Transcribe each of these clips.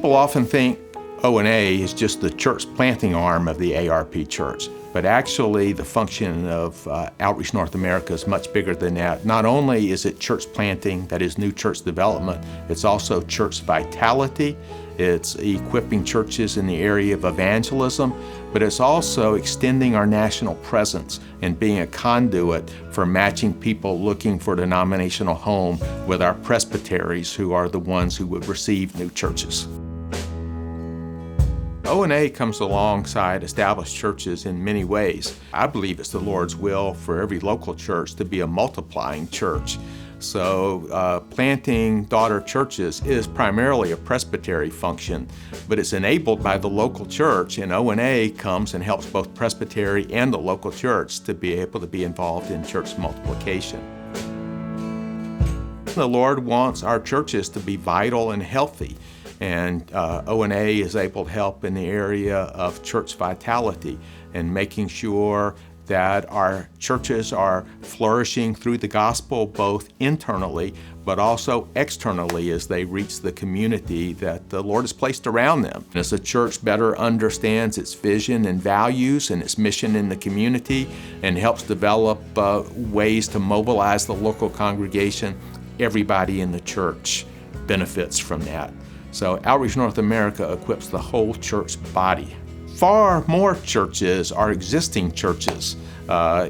People often think ONA is just the church planting arm of the ARP Church, but actually the function of Outreach North America is much bigger than that. Not only is it church planting, that is new church development, it's also church vitality, it's equipping churches in the area of evangelism, but it's also extending our national presence and being a conduit for matching people looking for a denominational home with our presbyteries, who are the ones who would receive new churches. ONA comes alongside established churches in many ways. I believe it's the Lord's will for every local church to be a multiplying church. So planting daughter churches is primarily a presbytery function, but it's enabled by the local church, and ONA comes and helps both presbytery and the local church to be able to be involved in church multiplication. The Lord wants our churches to be vital and healthy. And ONA is able to help in the area of church vitality and making sure that our churches are flourishing through the gospel both internally but also externally as they reach the community that the Lord has placed around them. As the church better understands its vision and values and its mission in the community and helps develop ways to mobilize the local congregation, everybody in the church benefits from that. So Outreach North America equips the whole church body. Far more churches are existing churches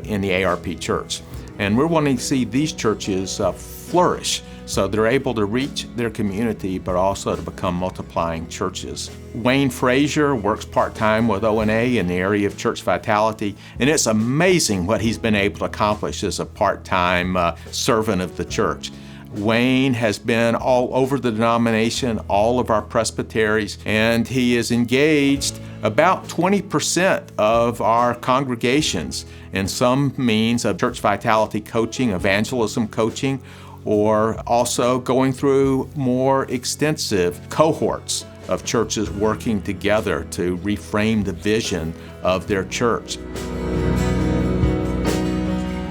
in the ARP Church, and we're wanting to see these churches flourish so they're able to reach their community but also to become multiplying churches. Wayne Frazier works part-time with ONA in the area of church vitality, and it's amazing what he's been able to accomplish as a part-time servant of the church. Wayne has been all over the denomination, all of our presbyteries, and he is engaged about 20% of our congregations in some means of church vitality coaching, evangelism coaching, or also going through more extensive cohorts of churches working together to reframe the vision of their church.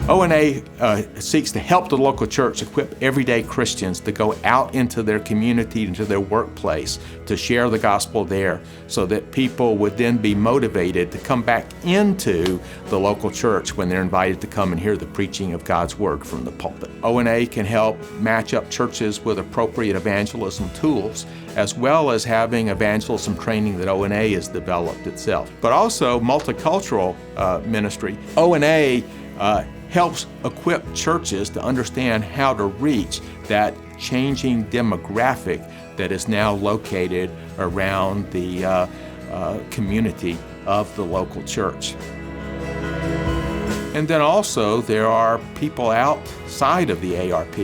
ONA seeks to help the local church equip everyday Christians to go out into their community, into their workplace, to share the gospel there so that people would then be motivated to come back into the local church when they're invited to come and hear the preaching of God's Word from the pulpit. ONA can help match up churches with appropriate evangelism tools, as well as having evangelism training that ONA has developed itself. But also multicultural ministry. ONA helps equip churches to understand how to reach that changing demographic that is now located around the community of the local church. And then also there are people outside of the ARP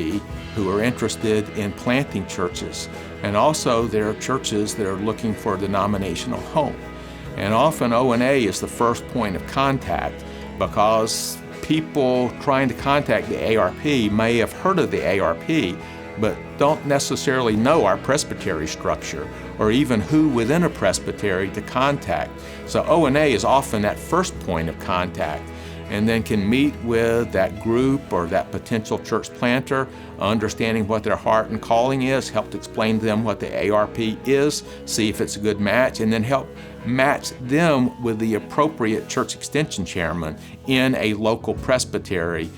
who are interested in planting churches. And also there are churches that are looking for a denominational home. And often ONA is the first point of contact because people trying to contact the ARP may have heard of the ARP, but don't necessarily know our presbytery structure or even who within a presbytery to contact. So ONA is often that first point of contact, and then can meet with that group or that potential church planter, understanding what their heart and calling is, help to explain to them what the ARP is, see if it's a good match, and then help match them with the appropriate church extension chairman in a local presbytery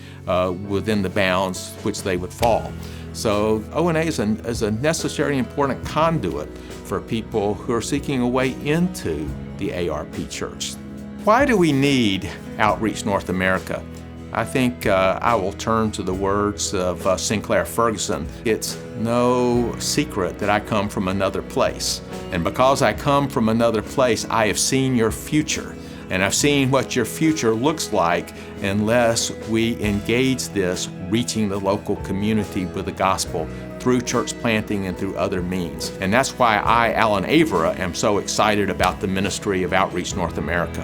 within the bounds which they would fall. So ONA is a necessary and important conduit for people who are seeking a way into the ARP Church. Why do we need Outreach North America? I think I will turn to the words of Sinclair Ferguson. It's no secret that I come from another place. And because I come from another place, I have seen your future. And I've seen what your future looks like unless we engage this, reaching the local community with the gospel through church planting and through other means. And that's why I, Alan Avera, am so excited about the ministry of Outreach North America.